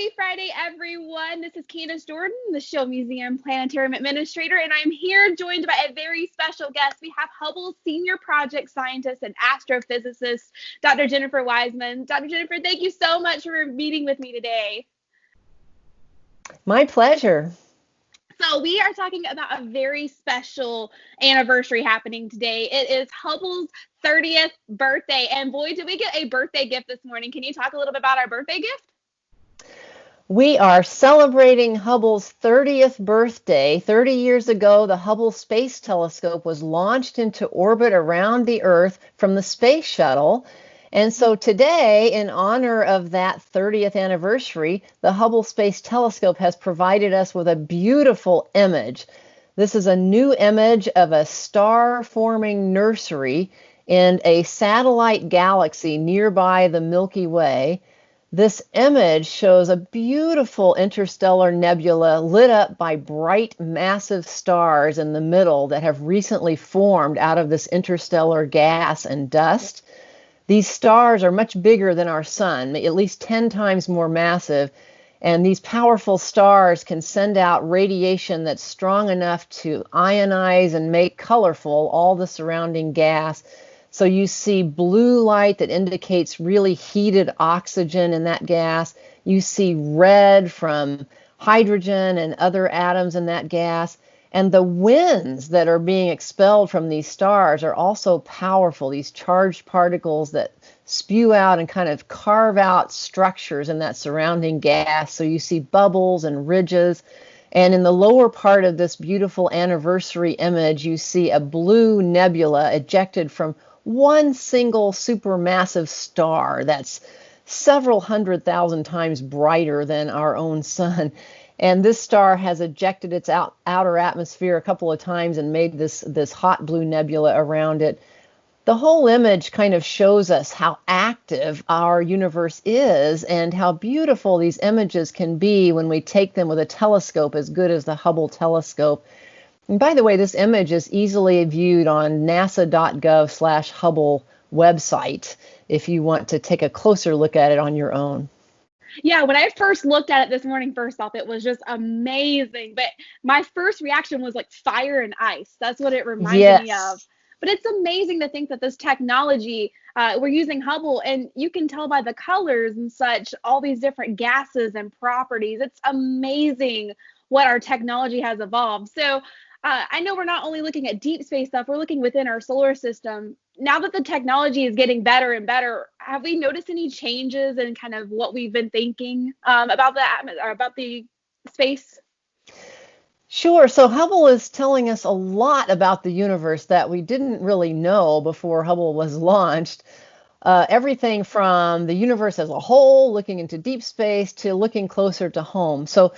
Happy Friday, everyone. This is Candace Jordan, the Show Museum Planetarium Administrator, and I'm here joined by a very special guest. We have Hubble Senior Project Scientist and Astrophysicist, Dr. Jennifer Wiseman. Dr. Jennifer, thank you so much for meeting with me today. My pleasure. So we are talking about a very special anniversary happening today. It is Hubble's 30th birthday, and boy, did we get a birthday gift this morning. Can you talk a little bit about our birthday gift? We are celebrating Hubble's 30th birthday. 30 years ago, the Hubble Space Telescope was launched into orbit around the Earth from the Space Shuttle. And so today, in honor of that 30th anniversary, the Hubble Space Telescope has provided us with a beautiful image. This is a new image of a star-forming nursery in a satellite galaxy nearby the Milky Way. This image shows a beautiful interstellar nebula lit up by bright, massive stars in the middle that have recently formed out of this interstellar gas and dust. These stars are much bigger than our sun, at least 10 times more massive, and these powerful stars can send out radiation that's strong enough to ionize and make colorful all the surrounding gas. So you see blue light that indicates really heated oxygen in that gas. You see red from hydrogen and other atoms in that gas. And the winds that are being expelled from these stars are also powerful, these charged particles that spew out and kind of carve out structures in that surrounding gas. So you see bubbles and ridges. And in the lower part of this beautiful anniversary image, you see a blue nebula ejected from one single supermassive star that's several 100,000 times brighter than our own sun. And this star has ejected its outer atmosphere a couple of times and made this hot blue nebula around it. The whole image kind of shows us how active our universe is and how beautiful these images can be when we take them with a telescope as good as the Hubble telescope. And by the way, this image is easily viewed on nasa.gov/Hubble website if you want to take a closer look at it on your own. Yeah, when I first looked at it this morning, first off, it was just amazing. But my first reaction was like fire and ice. That's what it reminded me of. But it's amazing to think that this technology, we're using Hubble, and you can tell by the colors and such, all these different gases and properties. It's amazing what our technology has evolved. So I know we're not only looking at deep space stuff, we're looking within our solar system. Now that the technology is getting better and better, have we noticed any changes in kind of what we've been thinking about the space? Sure. So Hubble is telling us a lot about the universe that we didn't really know before Hubble was launched. Everything from the universe as a whole, looking into deep space, to looking closer to home. So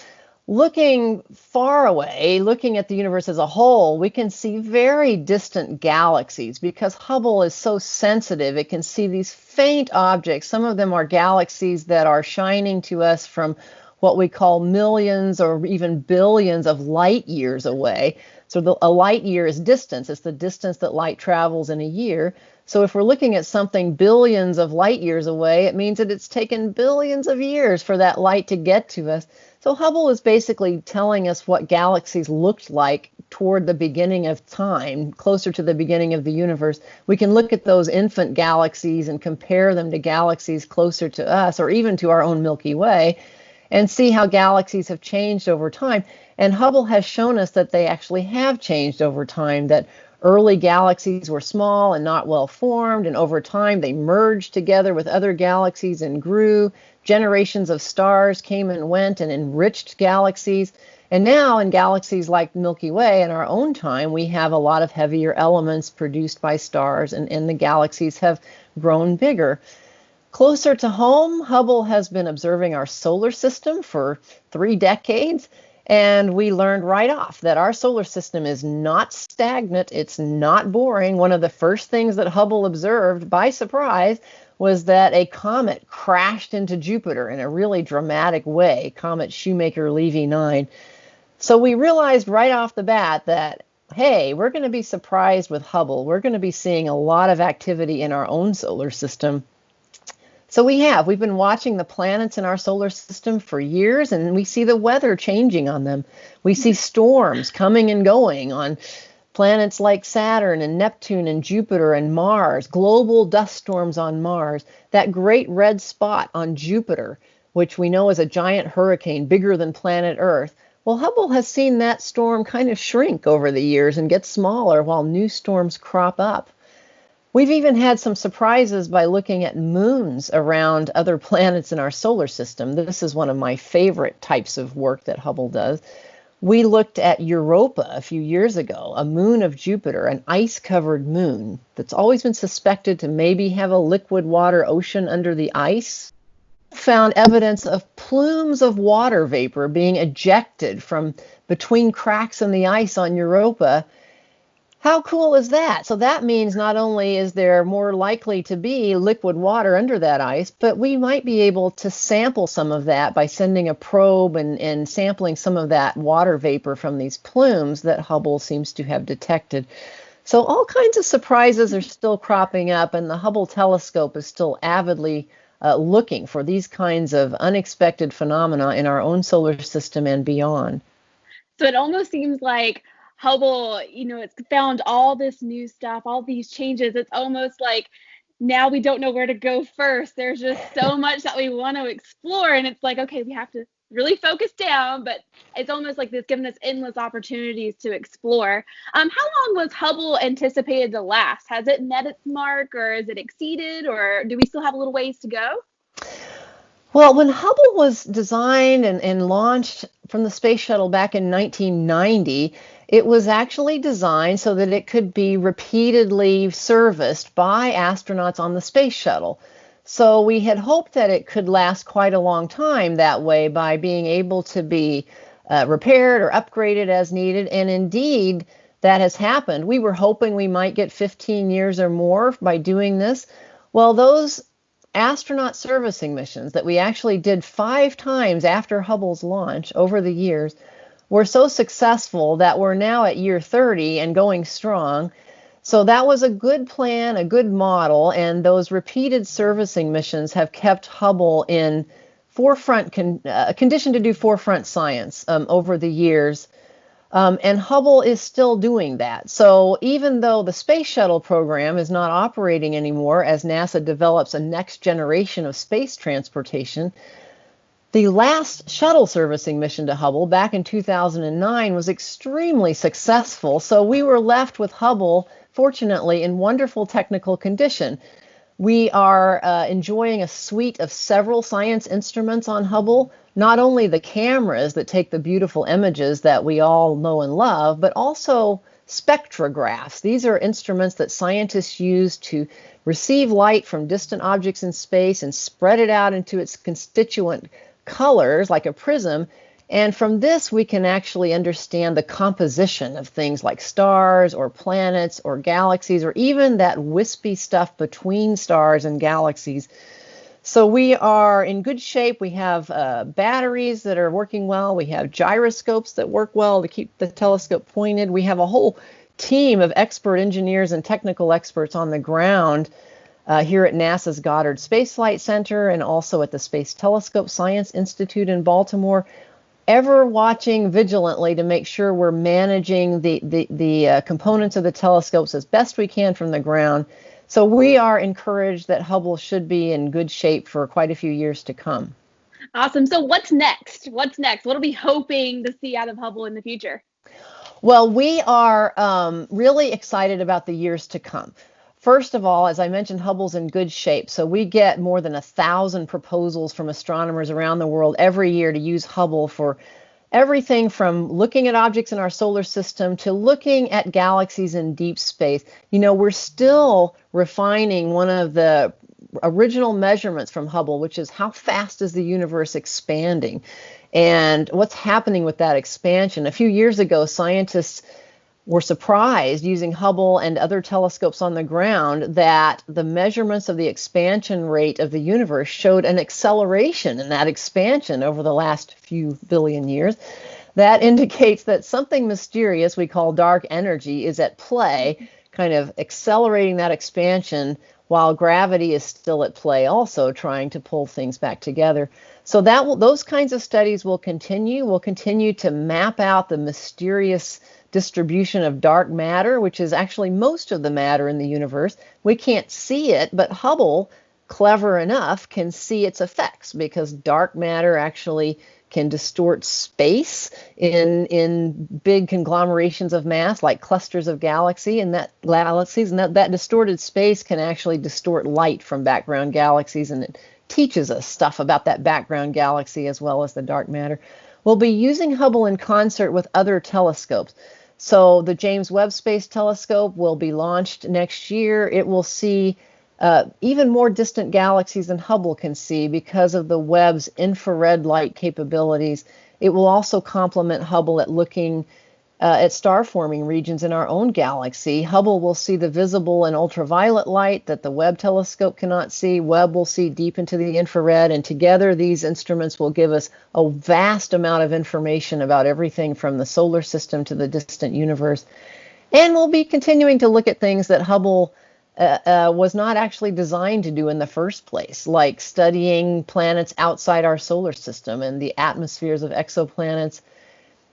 looking far away, looking at the universe as a whole, we can see very distant galaxies because Hubble is so sensitive. It can see these faint objects. Some of them are galaxies that are shining to us from what we call millions or even billions of light years away. So a light year is distance. It's the distance that light travels in a year. So if we're looking at something billions of light years away, it means that it's taken billions of years for that light to get to us. So Hubble is basically telling us what galaxies looked like toward the beginning of time, closer to the beginning of the universe. We can look at those infant galaxies and compare them to galaxies closer to us, or even to our own Milky Way, and see how galaxies have changed over time. And Hubble has shown us that they actually have changed over time, that early galaxies were small and not well formed, and over time they merged together with other galaxies and grew. Generations of stars came and went and enriched galaxies. And now in galaxies like the Milky Way in our own time, we have a lot of heavier elements produced by stars, and the galaxies have grown bigger. Closer to home, Hubble has been observing our solar system for 3 decades. And we learned right off that our solar system is not stagnant. It's not boring. One of the first things that Hubble observed by surprise was that a comet crashed into Jupiter in a really dramatic way, comet Shoemaker-Levy 9. So we realized right off the bat that, hey, we're going to be surprised with Hubble. We're going to be seeing a lot of activity in our own solar system. So we've been watching the planets in our solar system for years, and we see the weather changing on them. We see storms coming and going on planets like Saturn and Neptune and Jupiter and Mars, global dust storms on Mars, that great red spot on Jupiter, which we know is a giant hurricane bigger than planet Earth. Well, Hubble has seen that storm kind of shrink over the years and get smaller while new storms crop up. We've even had some surprises by looking at moons around other planets in our solar system. This is one of my favorite types of work that Hubble does. We looked at Europa a few years ago, a moon of Jupiter, an ice-covered moon that's always been suspected to maybe have a liquid water ocean under the ice. Found evidence of plumes of water vapor being ejected from between cracks in the ice on Europa. How cool is that? So that means not only is there more likely to be liquid water under that ice, but we might be able to sample some of that by sending a probe and sampling some of that water vapor from these plumes that Hubble seems to have detected. So all kinds of surprises are still cropping up, and the Hubble telescope is still avidly looking for these kinds of unexpected phenomena in our own solar system and beyond. So it almost seems like Hubble, it's found all this new stuff, all these changes. It's almost like now we don't know where to go first. There's just so much that we want to explore. And it's like, okay, we have to really focus down, but it's almost like this giving us endless opportunities to explore. How long was Hubble anticipated to last? Has it met its mark, or is it exceeded, or do we still have a little ways to go? Well, when Hubble was designed and launched from the space shuttle back in 1990, it was actually designed so that it could be repeatedly serviced by astronauts on the space shuttle. So we had hoped that it could last quite a long time that way by being able to be repaired or upgraded as needed. And indeed, that has happened. We were hoping we might get 15 years or more by doing this. Well, those astronaut servicing missions that we actually did 5 times after Hubble's launch over the years were so successful that we're now at year 30 and going strong. So that was a good plan, a good model, and those repeated servicing missions have kept Hubble in forefront condition to do forefront science over the years. And Hubble is still doing that. So even though the space shuttle program is not operating anymore as NASA develops a next generation of space transportation, the last shuttle servicing mission to Hubble back in 2009 was extremely successful. So we were left with Hubble, fortunately, in wonderful technical condition. We are enjoying a suite of several science instruments on Hubble, not only the cameras that take the beautiful images that we all know and love, but also spectrographs. These are instruments that scientists use to receive light from distant objects in space and spread it out into its constituent colors like a prism. And from this, we can actually understand the composition of things like stars or planets or galaxies, or even that wispy stuff between stars and galaxies. So we are in good shape. We have batteries that are working well. We have gyroscopes that work well to keep the telescope pointed. We have a whole team of expert engineers and technical experts on the ground here at NASA's Goddard Space Flight Center and also at the Space Telescope Science Institute in Baltimore, ever watching vigilantly to make sure we're managing the components of the telescopes as best we can from the ground. So we are encouraged that Hubble should be in good shape for quite a few years to come. Awesome. So what's next? What are we hoping to see out of Hubble in the future? Well, we are really excited about the years to come. First of all, as I mentioned, Hubble's in good shape. So we get more than 1,000 proposals from astronomers around the world every year to use Hubble for everything from looking at objects in our solar system to looking at galaxies in deep space. We're still refining one of the original measurements from Hubble, which is how fast is the universe expanding and what's happening with that expansion. A few years ago, scientists were surprised using Hubble and other telescopes on the ground that the measurements of the expansion rate of the universe showed an acceleration in that expansion over the last few billion years. That indicates that something mysterious we call dark energy is at play, kind of accelerating that expansion while gravity is still at play also trying to pull things back together. So those kinds of studies will continue. We'll continue to map out the mysterious distribution of dark matter, which is actually most of the matter in the universe. We can't see it, but Hubble, clever enough, can see its effects, because dark matter actually can distort space in big conglomerations of mass, like clusters of galaxies, and that distorted space can actually distort light from background galaxies, and it teaches us stuff about that background galaxy as well as the dark matter. We'll be using Hubble in concert with other telescopes. So the James Webb Space Telescope will be launched next year. It will see even more distant galaxies than Hubble can see because of the Webb's infrared light capabilities. It will also complement Hubble at looking at star-forming regions in our own galaxy. Hubble will see the visible and ultraviolet light that the Webb telescope cannot see. Webb will see deep into the infrared, and together these instruments will give us a vast amount of information about everything from the solar system to the distant universe. And we'll be continuing to look at things that Hubble was not actually designed to do in the first place, like studying planets outside our solar system and the atmospheres of exoplanets,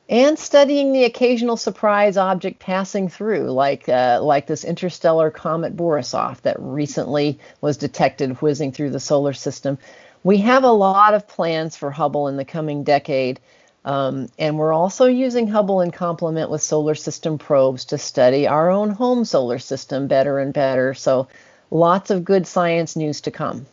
and studying the occasional surprise object passing through, like this interstellar comet Borisov that recently was detected whizzing through the solar system. We have a lot of plans for Hubble in the coming decade, and we're also using Hubble in complement with solar system probes to study our own home solar system better and better. So lots of good science news to come.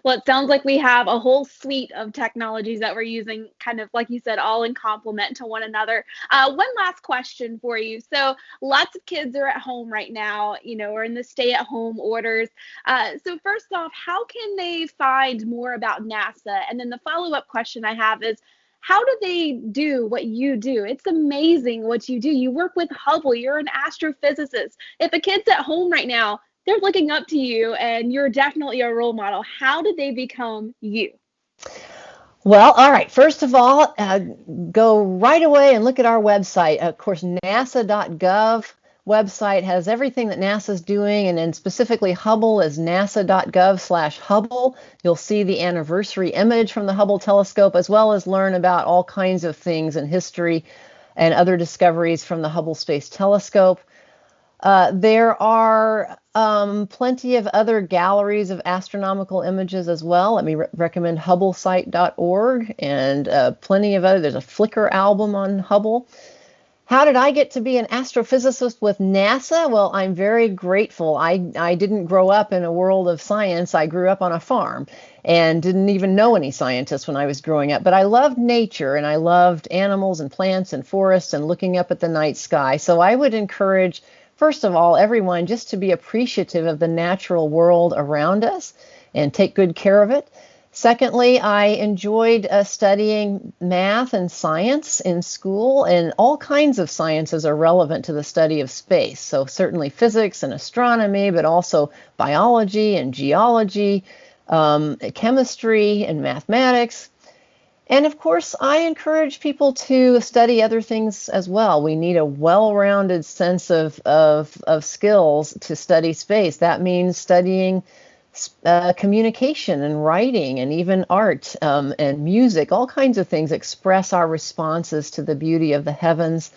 Well, it sounds like we have a whole suite of technologies that we're using, kind of like you said, all in complement to one another. One last question for you. So lots of kids are at home right now, or in the stay-at-home orders. So first off, how can they find more about NASA? And then the follow-up question I have is, how do they do what you do? It's amazing what you do. You work with Hubble. You're an astrophysicist. If a kid's at home right now, they're looking up to you, and you're definitely a role model. How did they become you? Well, all right. First of all, go right away and look at our website. Of course, nasa.gov website has everything that NASA's doing, and then specifically Hubble is nasa.gov/Hubble. You'll see the anniversary image from the Hubble telescope, as well as learn about all kinds of things in history and other discoveries from the Hubble Space Telescope. There are plenty of other galleries of astronomical images as well. Let me recommend hubblesite.org, and plenty of other. There's a Flickr album on Hubble. How did I get to be an astrophysicist with NASA? Well, I'm very grateful. I didn't grow up in a world of science. I grew up on a farm and didn't even know any scientists when I was growing up. But I loved nature, and I loved animals and plants and forests and looking up at the night sky. So I would encourage, first of all, everyone just to be appreciative of the natural world around us and take good care of it. Secondly, I enjoyed studying math and science in school, and all kinds of sciences are relevant to the study of space. So certainly physics and astronomy, but also biology and geology, chemistry and mathematics. And of course, I encourage people to study other things as well. We need a well-rounded sense of skills to study space. That means studying communication and writing and even art and music. All kinds of things express our responses to the beauty of the heavens.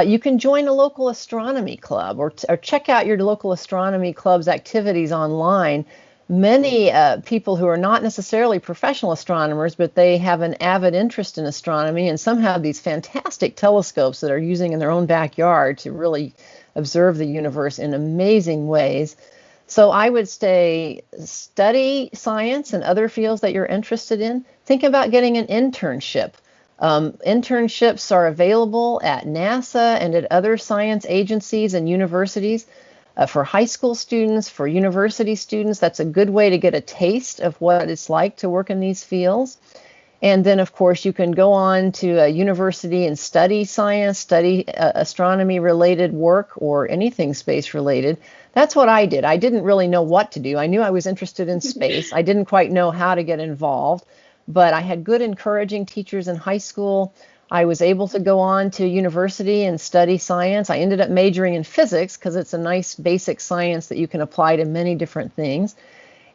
You can join a local astronomy club or check out your local astronomy club's activities online. Many people who are not necessarily professional astronomers, but they have an avid interest in astronomy, and some have these fantastic telescopes that are using in their own backyard to really observe the universe in amazing ways. So I would say study science and other fields that you're interested in. Think about getting an internship. Internships are available at NASA and at other science agencies and universities. For high school students, for university students, that's a good way to get a taste of what it's like to work in these fields. And then, of course, you can go on to a university and study science, study astronomy-related work, or anything space-related. That's what I did. I didn't really know what to do. I knew I was interested in space. I didn't quite know how to get involved, but I had good, encouraging teachers in high school. I was able to go on to university and study science. I ended up majoring in physics because it's a nice basic science that you can apply to many different things.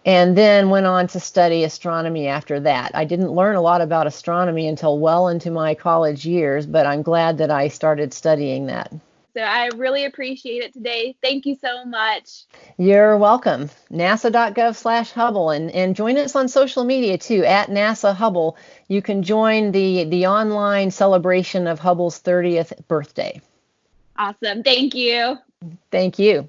And then went on to study astronomy after that. I didn't learn a lot about astronomy until well into my college years, but I'm glad that I started studying that. So I really appreciate it today. Thank you so much. You're welcome. NASA.gov/Hubble, and join us on social media too, at NASA Hubble. You can join the online celebration of Hubble's 30th birthday. Awesome. Thank you. Thank you.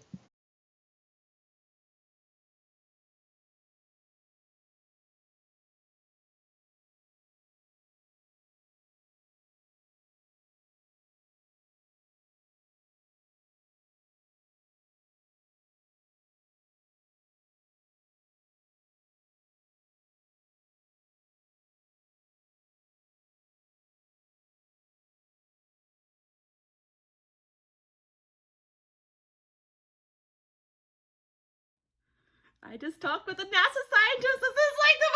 I just talked with a NASA scientist. This is like the